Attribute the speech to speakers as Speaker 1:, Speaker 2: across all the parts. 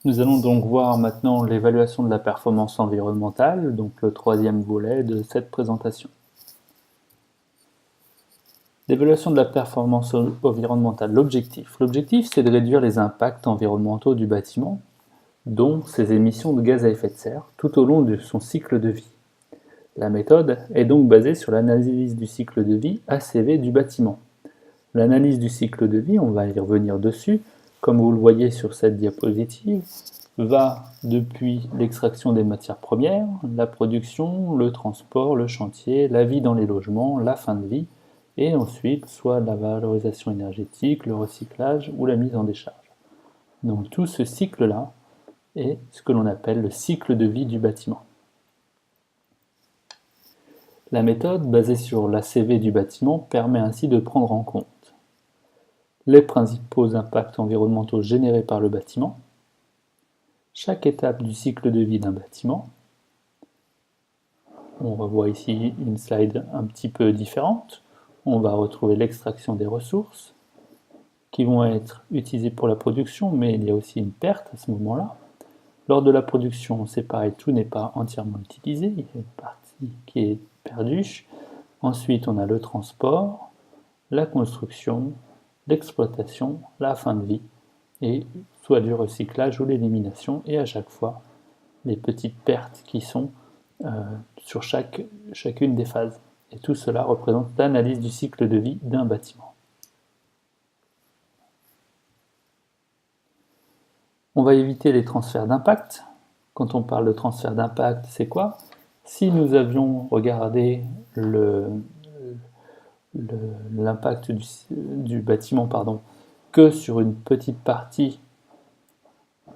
Speaker 1: Nous allons donc voir maintenant l'évaluation de la performance environnementale, donc le troisième volet de cette présentation. L'évaluation de la performance environnementale, l'objectif. L'objectif, c'est de réduire les impacts environnementaux du bâtiment, dont ses émissions de gaz à effet de serre, tout au long de son cycle de vie. La méthode est donc basée sur l'analyse du cycle de vie ACV du bâtiment. L'analyse du cycle de vie, on va y revenir dessus, comme vous le voyez sur cette diapositive, va depuis l'extraction des matières premières, la production, le transport, le chantier, la vie dans les logements, la fin de vie, et ensuite soit la valorisation énergétique, le recyclage ou la mise en décharge. Donc tout ce cycle-là est ce que l'on appelle le cycle de vie du bâtiment. La méthode basée sur l'ACV du bâtiment permet ainsi de prendre en compte les principaux impacts environnementaux générés par le bâtiment, chaque étape du cycle de vie d'un bâtiment. On revoit ici une slide un petit peu différente. On va retrouver l'extraction des ressources qui vont être utilisées pour la production, mais il y a aussi une perte à ce moment-là. Lors de la production, c'est pareil, tout n'est pas entièrement utilisé, il y a une partie qui est perdue. Ensuite, on a le transport, la construction, l'exploitation, la fin de vie, et soit du recyclage ou l'élimination, et à chaque fois, les petites pertes qui sont sur chacune des phases. Et tout cela représente l'analyse du cycle de vie d'un bâtiment. On va éviter les transferts d'impact. Quand on parle de transfert d'impact, c'est quoi? Si nous avions regardé l'impact du bâtiment que sur une petite partie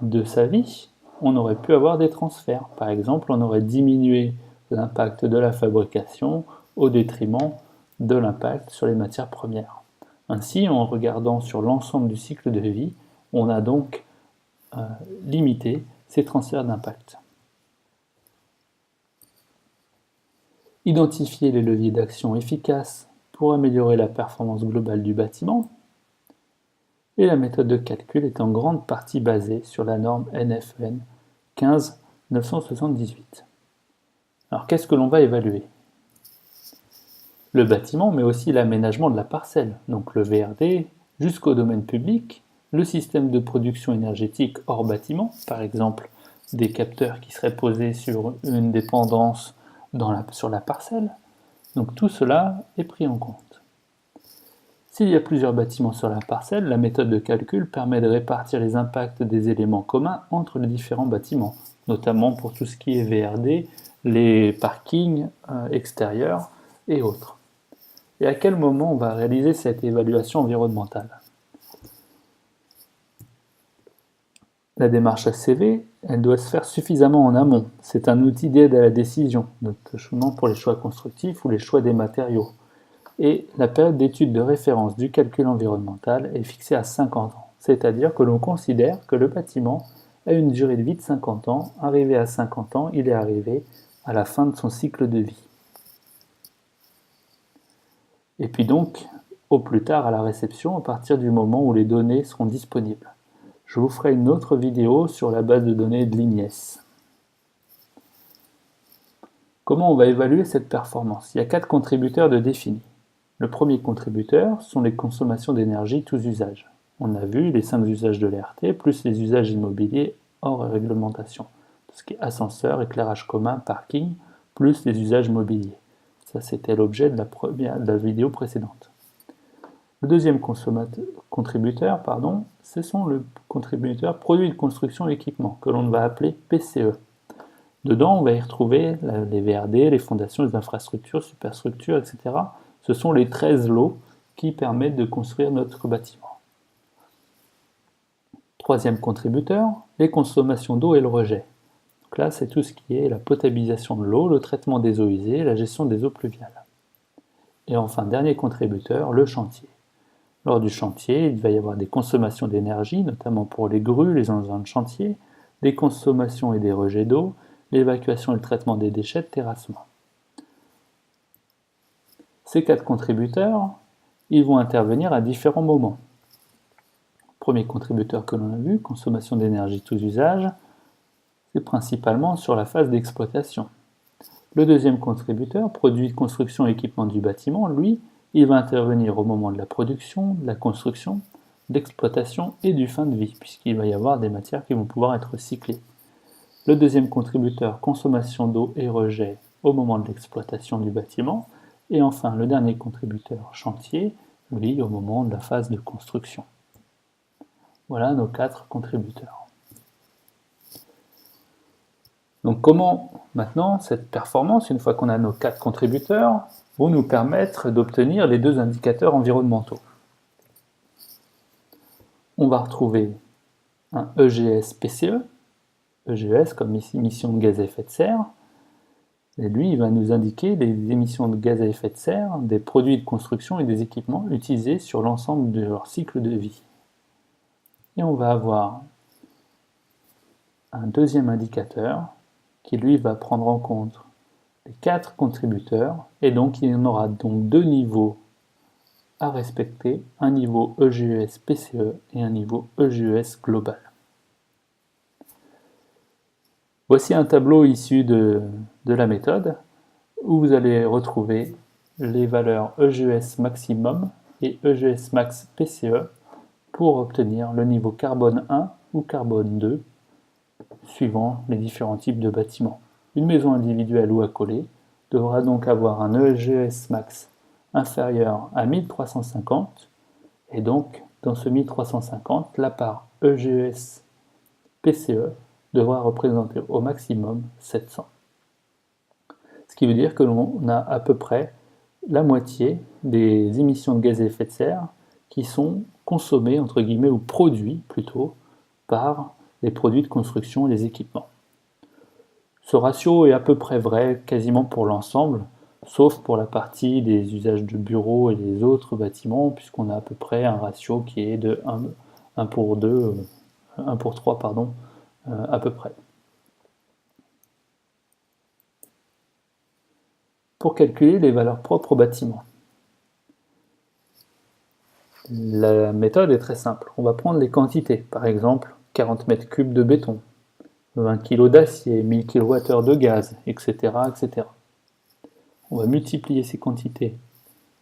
Speaker 1: de sa vie, on aurait pu avoir des transferts. Par exemple, on aurait diminué l'impact de la fabrication au détriment de l'impact sur les matières premières. Ainsi, en regardant sur l'ensemble du cycle de vie, on a donc limité ces transferts d'impact. Identifier les leviers d'action efficaces pour améliorer la performance globale du bâtiment. Et la méthode de calcul est en grande partie basée sur la norme NFEN 15978. Alors qu'est-ce que l'on va évaluer? Le bâtiment, mais aussi l'aménagement de la parcelle, donc le VRD, jusqu'au domaine public, le système de production énergétique hors bâtiment, par exemple des capteurs qui seraient posés sur une dépendance sur la parcelle. Donc tout cela est pris en compte. S'il y a plusieurs bâtiments sur la parcelle, la méthode de calcul permet de répartir les impacts des éléments communs entre les différents bâtiments, notamment pour tout ce qui est VRD, les parkings extérieurs et autres. Et à quel moment on va réaliser cette évaluation environnementale? La démarche ACV, elle doit se faire suffisamment en amont. C'est un outil d'aide à la décision, notamment pour les choix constructifs ou les choix des matériaux. Et la période d'étude de référence du calcul environnemental est fixée à 50 ans. C'est-à-dire que l'on considère que le bâtiment a une durée de vie de 50 ans. Arrivé à 50 ans, il est arrivé à la fin de son cycle de vie. Et puis donc, au plus tard à la réception, à partir du moment où les données seront disponibles. Je vous ferai une autre vidéo sur la base de données de l'INES. Comment on va évaluer cette performance? Il y a 4 contributeurs de définis. Le premier contributeur sont les consommations d'énergie tous usages. On a vu les 5 usages de l'ERT, plus les usages immobiliers hors réglementation. Tout ce qui est ascenseur, éclairage commun, parking, plus les usages mobiliers. Ça, c'était l'objet de la vidéo précédente. Le deuxième contributeur, ce sont le contributeur produits de construction et équipement, que l'on va appeler PCE. Dedans, on va y retrouver les VRD, les fondations, les infrastructures, superstructures, etc. Ce sont les 13 lots qui permettent de construire notre bâtiment. Troisième contributeur, les consommations d'eau et le rejet. Donc là, c'est tout ce qui est la potabilisation de l'eau, le traitement des eaux usées, la gestion des eaux pluviales. Et enfin, dernier contributeur, le chantier. Lors du chantier, il va y avoir des consommations d'énergie, notamment pour les grues, les engins de chantier, des consommations et des rejets d'eau, l'évacuation et le traitement des déchets de terrassement. Ces 4 contributeurs, ils vont intervenir à différents moments. Premier contributeur que l'on a vu, consommation d'énergie tous usages, c'est principalement sur la phase d'exploitation. Le deuxième contributeur, produit de construction et équipement du bâtiment, lui, il va intervenir au moment de la production, de la construction, d'exploitation et du fin de vie, puisqu'il va y avoir des matières qui vont pouvoir être recyclées. Le deuxième contributeur, consommation d'eau et rejet au moment de l'exploitation du bâtiment. Et enfin, le dernier contributeur, chantier, lui, au moment de la phase de construction. Voilà nos 4 contributeurs. Donc comment, maintenant, cette performance, une fois qu'on a nos 4 contributeurs, vont nous permettre d'obtenir les 2 indicateurs environnementaux? On va retrouver un EGS-PCE, EGS comme émission de gaz à effet de serre, et lui, il va nous indiquer les émissions de gaz à effet de serre des produits de construction et des équipements utilisés sur l'ensemble de leur cycle de vie. Et on va avoir un deuxième indicateur qui, lui, va prendre en compte les 4 contributeurs, et donc il y en aura donc 2 niveaux à respecter, un niveau EGES-PCE et un niveau EGES global. Voici un tableau issu de la méthode où vous allez retrouver les valeurs EGES maximum et EGES max PCE pour obtenir le niveau carbone 1 ou carbone 2 suivant les différents types de bâtiments. Une maison individuelle ou accolée devra donc avoir un EGES max inférieur à 1350 et donc dans ce 1350, la part EGES PCE devra représenter au maximum 700. Ce qui veut dire que l'on a à peu près la moitié des émissions de gaz à effet de serre qui sont consommées, entre guillemets, ou produits plutôt, par les produits de construction et les équipements. Ce ratio est à peu près vrai quasiment pour l'ensemble, sauf pour la partie des usages de bureaux et les autres bâtiments, puisqu'on a à peu près un ratio qui est de 1 pour 2, 1 pour 3, pardon, à peu près. Pour calculer les valeurs propres au bâtiment, la méthode est très simple. On va prendre les quantités, par exemple 40 mètres cubes de béton, 20 kg d'acier, 1000 kWh de gaz, etc., etc. On va multiplier ces quantités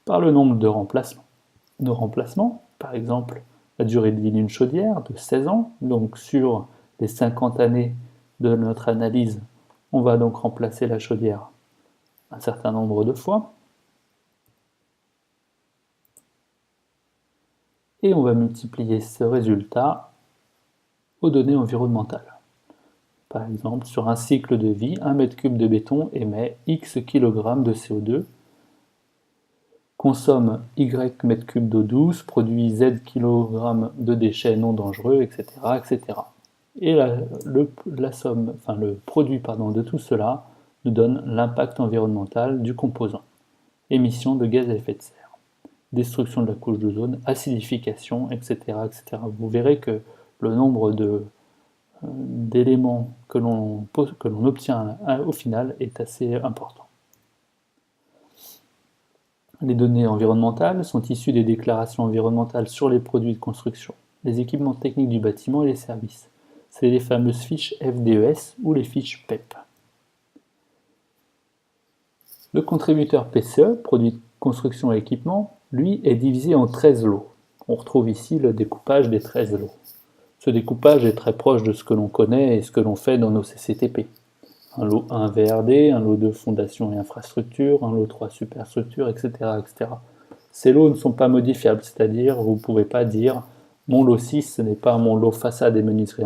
Speaker 1: par le nombre de remplacements. Par exemple, la durée de vie d'une chaudière de 16 ans, donc sur les 50 années de notre analyse, on va donc remplacer la chaudière un certain nombre de fois. Et on va multiplier ce résultat aux données environnementales. Par exemple, sur un cycle de vie, 1 m3 de béton émet X kg de CO2, consomme Y m3 d'eau douce, produit Z kg de déchets non dangereux, etc. etc. Et le produit de tout cela nous donne l'impact environnemental du composant. Émissions de gaz à effet de serre, destruction de la couche d'ozone, acidification, etc., etc. Vous verrez que le nombre d'éléments que l'on obtient au final est assez important. Les données environnementales sont issues des déclarations environnementales sur les produits de construction, les équipements techniques du bâtiment et les services. C'est les fameuses fiches FDES ou les fiches PEP. Le contributeur PCE, produit de construction et équipement, lui est divisé en 13 lots. On retrouve ici le découpage des 13 lots. Ce découpage est très proche de ce que l'on connaît et ce que l'on fait dans nos CCTP. Un lot 1 VRD, un lot 2 fondation et infrastructure, un lot 3 superstructure, etc., etc. Ces lots ne sont pas modifiables, c'est-à-dire vous ne pouvez pas dire mon lot 6 ce n'est pas mon lot façade et menuiserie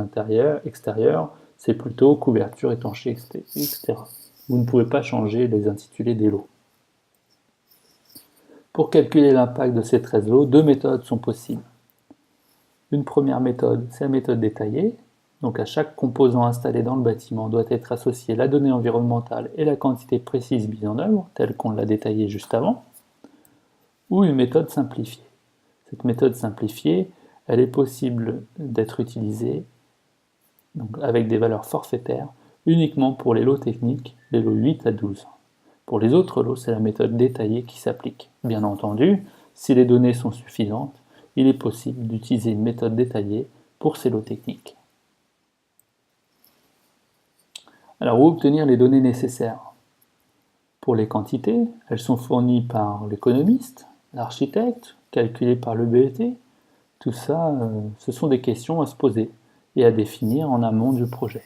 Speaker 1: extérieure, c'est plutôt couverture, étanchéité, etc. Vous ne pouvez pas changer les intitulés des lots. Pour calculer l'impact de ces 13 lots, 2 méthodes sont possibles. Une première méthode, c'est la méthode détaillée. Donc à chaque composant installé dans le bâtiment doit être associée la donnée environnementale et la quantité précise mise en œuvre, telle qu'on l'a détaillée juste avant. Ou une méthode simplifiée. Cette méthode simplifiée, elle est possible d'être utilisée donc, avec des valeurs forfaitaires uniquement pour les lots techniques, les lots 8 à 12. Pour les autres lots, c'est la méthode détaillée qui s'applique. Bien entendu, si les données sont suffisantes, il est possible d'utiliser une méthode détaillée pour ces lots techniques. Alors, où obtenir les données nécessaires? Pour les quantités, elles sont fournies par l'économiste, l'architecte, calculées par le BET. Tout ça, ce sont des questions à se poser et à définir en amont du projet.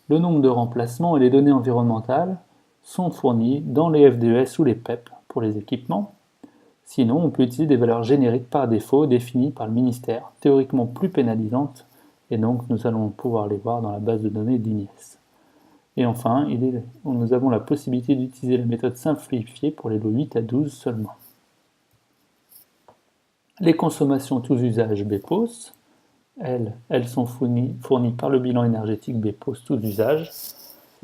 Speaker 1: Le nombre de remplacements et les données environnementales sont fournis dans les FDES ou les PEP pour les équipements. Sinon, on peut utiliser des valeurs génériques par défaut définies par le ministère, théoriquement plus pénalisantes, et donc nous allons pouvoir les voir dans la base de données de l'INES. Et enfin, nous avons la possibilité d'utiliser la méthode simplifiée pour les lots 8 à 12 seulement. Les consommations tous usages BPOS, elles sont fournies par le bilan énergétique BPOS tous usages,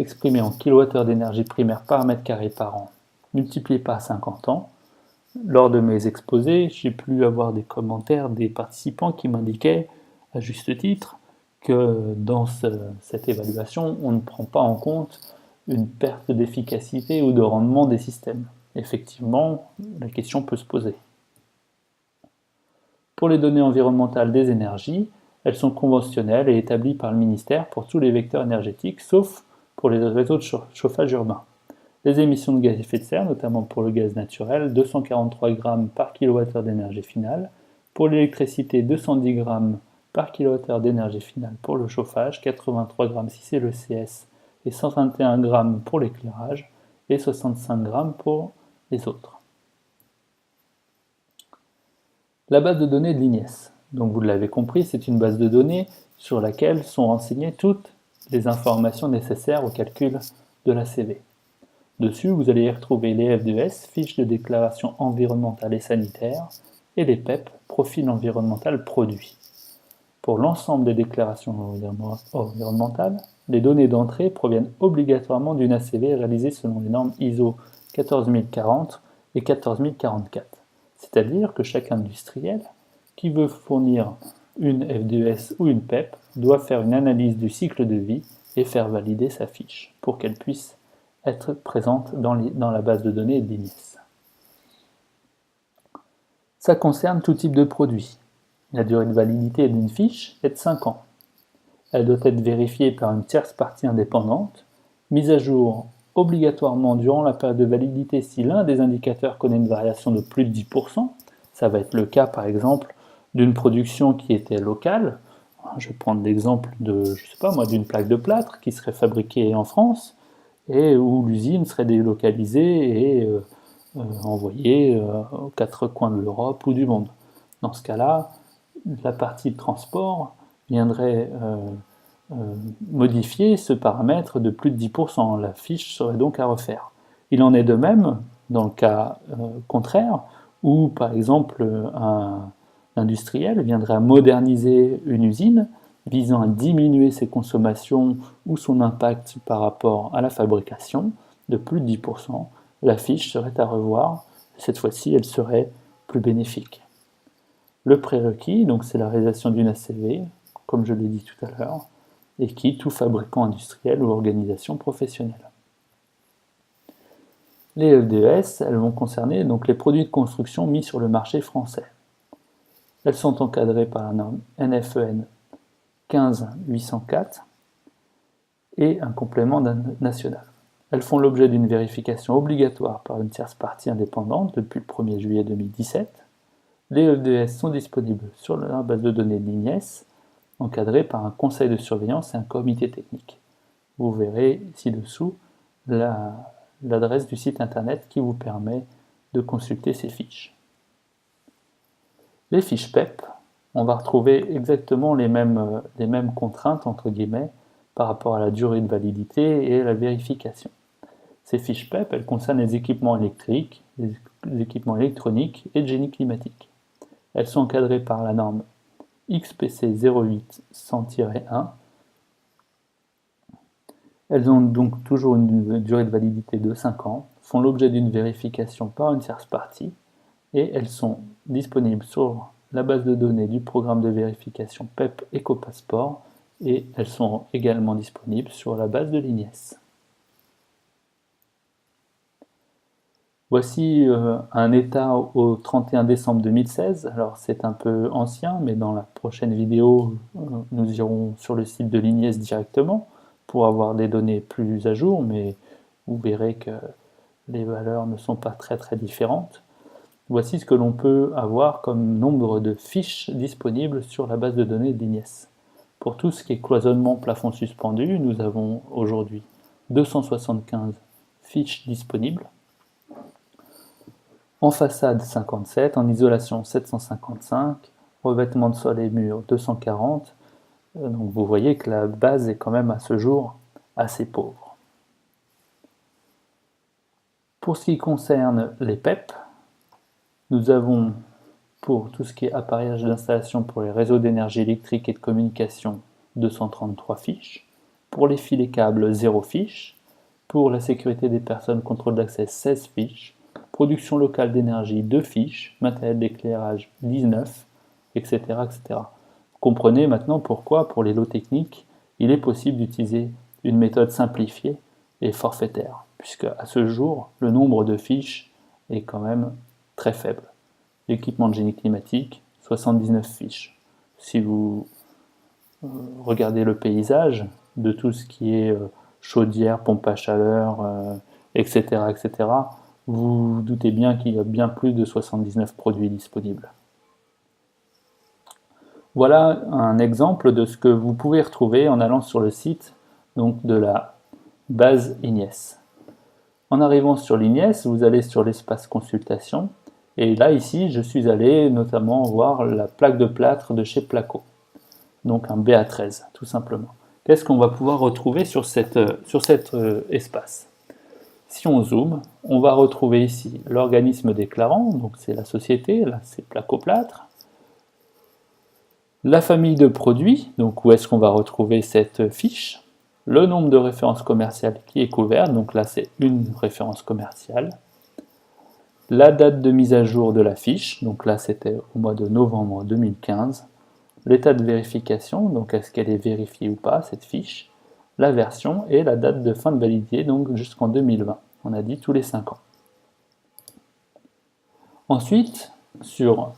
Speaker 1: exprimé en kWh d'énergie primaire par mètre carré par an, multiplié par 50 ans. Lors de mes exposés, j'ai pu avoir des commentaires des participants qui m'indiquaient, à juste titre, que dans cette évaluation, on ne prend pas en compte une perte d'efficacité ou de rendement des systèmes. Effectivement, la question peut se poser. Pour les données environnementales des énergies, elles sont conventionnelles et établies par le ministère pour tous les vecteurs énergétiques, sauf pour les réseaux de chauffage urbain. Les émissions de gaz à effet de serre, notamment pour le gaz naturel, 243 g par kWh d'énergie finale. Pour l'électricité, 210 g par kWh d'énergie finale pour le chauffage, 83 g si c'est le CS et 121 g pour l'éclairage et 65 g pour les autres. La base de données de l'INES. Donc vous l'avez compris, c'est une base de données sur laquelle sont renseignées toutes les informations nécessaires au calcul de la CV. Dessus, vous allez y retrouver les FDES, fiches de déclaration environnementale et sanitaire, et les PEP, profil environnemental produit. Pour l'ensemble des déclarations environnementales, les données d'entrée proviennent obligatoirement d'une ACV réalisée selon les normes ISO 14040 et 14044. C'est-à-dire que chaque industriel qui veut fournir une FDES ou une PEP doit faire une analyse du cycle de vie et faire valider sa fiche pour qu'elle puisse être présente dans la base de données de l'INES. Ça concerne tout type de produit. La durée de validité d'une fiche est de 5 ans. Elle doit être vérifiée par une tierce partie indépendante, mise à jour obligatoirement durant la période de validité si l'un des indicateurs connaît une variation de plus de 10%. Ça va être le cas par exemple d'une production qui était locale. Je vais prendre l'exemple d'une plaque de plâtre qui serait fabriquée en France et où l'usine serait délocalisée et envoyée aux 4 coins de l'Europe ou du monde. Dans ce cas-là, la partie de transport viendrait modifier ce paramètre de plus de 10%. La fiche serait donc à refaire. Il en est de même dans le cas contraire, où par exemple un industriel viendrait à moderniser une usine visant à diminuer ses consommations ou son impact par rapport à la fabrication de plus de 10%. La fiche serait à revoir. Cette fois-ci, elle serait plus bénéfique. Le prérequis, donc c'est la réalisation d'une ACV, comme je l'ai dit tout à l'heure, et qui tout fabricant industriel ou organisation professionnelle. Les FDES, elles vont concerner donc les produits de construction mis sur le marché français. Elles sont encadrées par la norme NFEN 15804 et un complément national. Elles font l'objet d'une vérification obligatoire par une tierce partie indépendante depuis le 1er juillet 2017. Les FDES sont disponibles sur la base de données de l'INES, encadrée par un conseil de surveillance et un comité technique. Vous verrez ci-dessous l'adresse du site internet qui vous permet de consulter ces fiches. Les fiches PEP, on va retrouver exactement les mêmes contraintes entre guillemets par rapport à la durée de validité et à la vérification. Ces fiches PEP, elles concernent les équipements électriques, les équipements électroniques et de génie climatique. Elles sont encadrées par la norme XPC 0800-1. Elles ont donc toujours une durée de validité de 5 ans, font l'objet d'une vérification par une tierce partie et elles sont disponibles sur la base de données du programme de vérification PEP EcoPasseport et elles sont également disponibles sur la base de l'INES. Voici un état au 31 décembre 2016. Alors c'est un peu ancien, mais dans la prochaine vidéo, nous irons sur le site de l'INIES directement pour avoir des données plus à jour, mais vous verrez que les valeurs ne sont pas très différentes. Voici ce que l'on peut avoir comme nombre de fiches disponibles sur la base de données de l'INIES. Pour tout ce qui est cloisonnement plafond suspendu, nous avons aujourd'hui 275 fiches disponibles. En façade 57, en isolation 755, revêtement de sol et murs 240. Donc vous voyez que la base est quand même à ce jour assez pauvre. Pour ce qui concerne les PEP, nous avons pour tout ce qui est appareillage d'installation pour les réseaux d'énergie électrique et de communication 233 fiches. Pour les fils et câbles 0 fiches. Pour la sécurité des personnes, contrôle d'accès 16 fiches. Production locale d'énergie 2 fiches, matériel d'éclairage 19, etc., etc. Vous comprenez maintenant pourquoi, pour les lots techniques, il est possible d'utiliser une méthode simplifiée et forfaitaire, puisque à ce jour, le nombre de fiches est quand même très faible. L'équipement de génie climatique, 79 fiches. Si vous regardez le paysage de tout ce qui est chaudière, pompe à chaleur, etc., etc., vous vous doutez bien qu'il y a bien plus de 79 produits disponibles. Voilà un exemple de ce que vous pouvez retrouver en allant sur le site donc, de la base INIES. En arrivant sur l'INIES, vous allez sur l'espace consultation, et là ici je suis allé notamment voir la plaque de plâtre de chez Placo, donc un BA13 tout simplement. Qu'est-ce qu'on va pouvoir retrouver sur cet espace? Si on zoome, on va retrouver ici l'organisme déclarant, donc c'est la société, là c'est Placo Plâtre. La famille de produits, donc où est-ce qu'on va retrouver cette fiche. Le nombre de références commerciales qui est couvert, donc là c'est une référence commerciale. La date de mise à jour de la fiche, donc là c'était au mois de novembre 2015. L'état de vérification, donc est-ce qu'elle est vérifiée ou pas cette fiche. La version et la date de fin de validité, donc jusqu'en 2020. On a dit tous les 5 ans. Ensuite, sur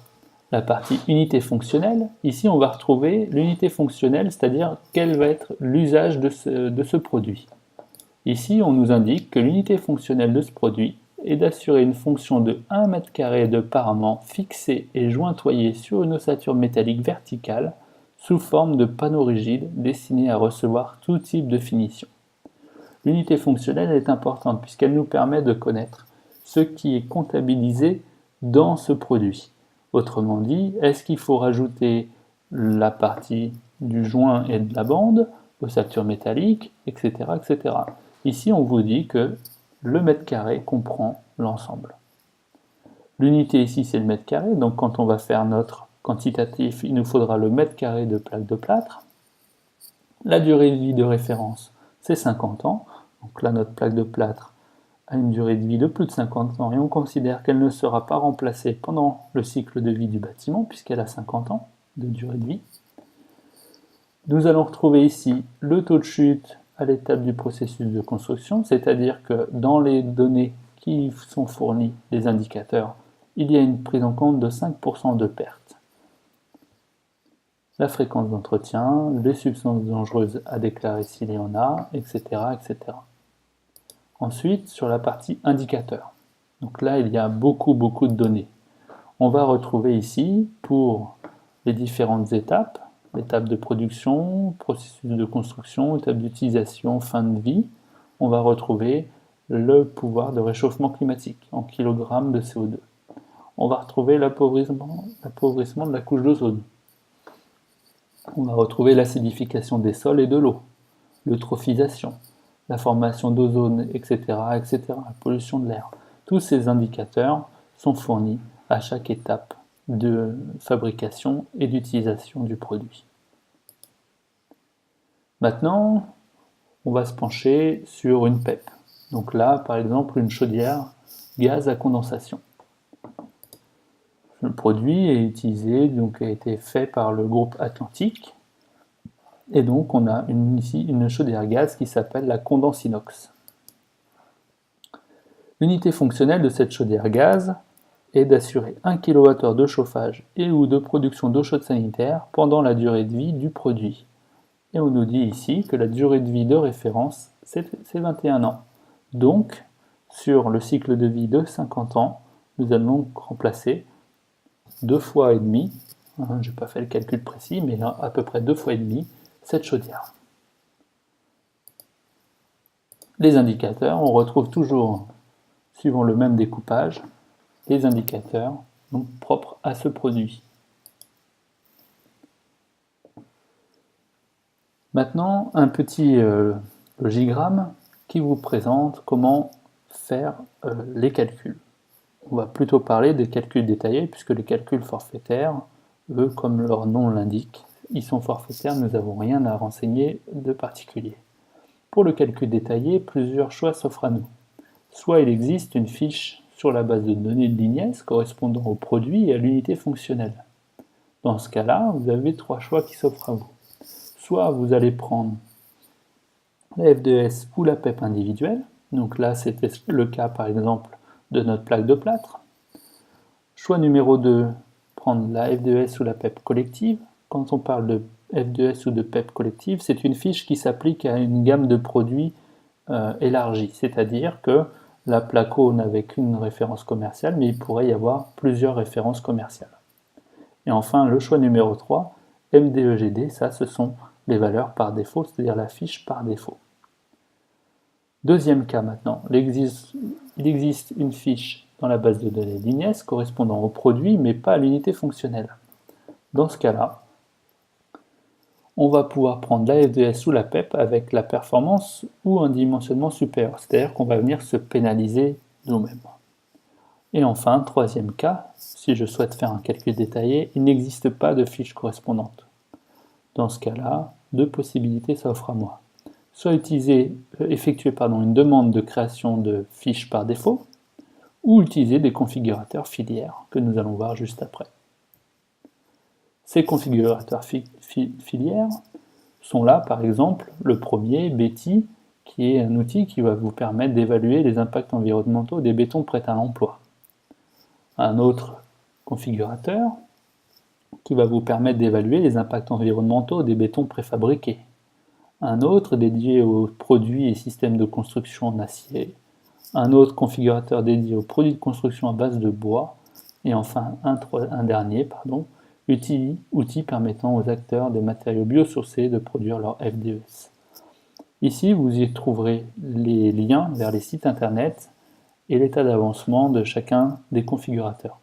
Speaker 1: la partie unité fonctionnelle, ici on va retrouver l'unité fonctionnelle, c'est-à-dire quel va être l'usage de ce produit. Ici, on nous indique que l'unité fonctionnelle de ce produit est d'assurer une fonction de 1 m² de parement fixé et jointoyé sur une ossature métallique verticale sous forme de panneau rigide destiné à recevoir tout type de finition. L'unité fonctionnelle est importante puisqu'elle nous permet de connaître ce qui est comptabilisé dans ce produit. Autrement dit, est-ce qu'il faut rajouter la partie du joint et de la bande, l'ossature métallique, etc., etc. Ici, on vous dit que le mètre carré comprend l'ensemble. L'unité ici, c'est le mètre carré, donc quand on va faire notre quantitatif, il nous faudra le mètre carré de plaque de plâtre. La durée de vie de référence, c'est 50 ans. Donc là, notre plaque de plâtre a une durée de vie de plus de 50 ans et on considère qu'elle ne sera pas remplacée pendant le cycle de vie du bâtiment puisqu'elle a 50 ans de durée de vie. Nous allons retrouver ici le taux de chute à l'étape du processus de construction, c'est-à-dire que dans les données qui sont fournies, les indicateurs, il y a une prise en compte de 5% de perte. La fréquence d'entretien, les substances dangereuses à déclarer s'il y en a, etc., etc. Ensuite, sur la partie indicateur. Donc là, il y a beaucoup de données. On va retrouver ici, pour les différentes étapes, l'étape de production, processus de construction, étape d'utilisation, fin de vie, on va retrouver le pouvoir de réchauffement climatique en kilogrammes de CO2. On va retrouver l'appauvrissement de la couche d'ozone. On va retrouver l'acidification des sols et de l'eau, l'eutrophisation, la formation d'ozone, etc., etc., la pollution de l'air. Tous ces indicateurs sont fournis à chaque étape de fabrication et d'utilisation du produit. Maintenant, on va se pencher sur une PEP. Donc là, par exemple, une chaudière gaz à condensation. Le produit est utilisé, donc a été fait par le groupe Atlantique. Et donc on a ici une chaudière gaz qui s'appelle la Condensinox. L'unité fonctionnelle de cette chaudière gaz est d'assurer 1 kWh de chauffage et ou de production d'eau chaude sanitaire pendant la durée de vie du produit. Et on nous dit ici que la durée de vie de référence, c'est 21 ans. Donc, sur le cycle de vie de 50 ans, nous allons remplacer 2 fois et demi, je n'ai pas fait le calcul précis, mais à peu près 2 fois et demi, cette chaudière. Les indicateurs, on retrouve toujours, suivant le même découpage, les indicateurs donc, propres à ce produit. Maintenant, un petit logigramme qui vous présente comment faire les calculs. On va plutôt parler des calculs détaillés, puisque les calculs forfaitaires, eux, comme leur nom l'indique, ils sont forfaitaires, nous n'avons rien à renseigner de particulier. Pour le calcul détaillé, plusieurs choix s'offrent à nous. Soit il existe une fiche sur la base de données de l'INES correspondant au produit et à l'unité fonctionnelle. Dans ce cas-là, vous avez 3 choix qui s'offrent à vous. Soit vous allez prendre la FDS ou la PEP individuelle, donc là c'était le cas par exemple de notre plaque de plâtre. Choix numéro 2, prendre la FDS ou la PEP collective. Quand on parle de FDS ou de PEP collective, c'est une fiche qui s'applique à une gamme de produits élargie, c'est-à-dire que la placo n'avait qu'une référence commerciale, mais il pourrait y avoir plusieurs références commerciales. Et enfin, le choix numéro 3, MDEGD, ça ce sont les valeurs par défaut, c'est-à-dire la fiche par défaut. Deuxième cas maintenant, il existe une fiche dans la base de données l'INES correspondant au produit, mais pas à l'unité fonctionnelle. Dans ce cas-là, on va pouvoir prendre la FDS ou la PEP avec la performance ou un dimensionnement supérieur, c'est-à-dire qu'on va venir se pénaliser nous-mêmes. Et enfin, troisième cas, si je souhaite faire un calcul détaillé, il n'existe pas de fiche correspondante. Dans ce cas-là, 2 possibilités s'offrent à moi. Soit effectuer une demande de création de fiches par défaut, ou utiliser des configurateurs filières, que nous allons voir juste après. Ces configurateurs filières sont là, par exemple, le premier, Betty, qui est un outil qui va vous permettre d'évaluer les impacts environnementaux des bétons prêts à l'emploi. Un autre configurateur qui va vous permettre d'évaluer les impacts environnementaux des bétons préfabriqués. Un autre dédié aux produits et systèmes de construction en acier. Un autre configurateur dédié aux produits de construction à base de bois. Et enfin, un dernier, outil permettant aux acteurs des matériaux biosourcés de produire leur FDES. Ici, vous y trouverez les liens vers les sites internet et l'état d'avancement de chacun des configurateurs.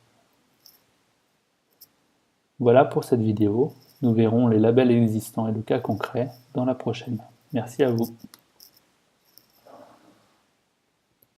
Speaker 1: Voilà pour cette vidéo. Nous verrons les labels existants et le cas concret dans la prochaine. Merci à vous.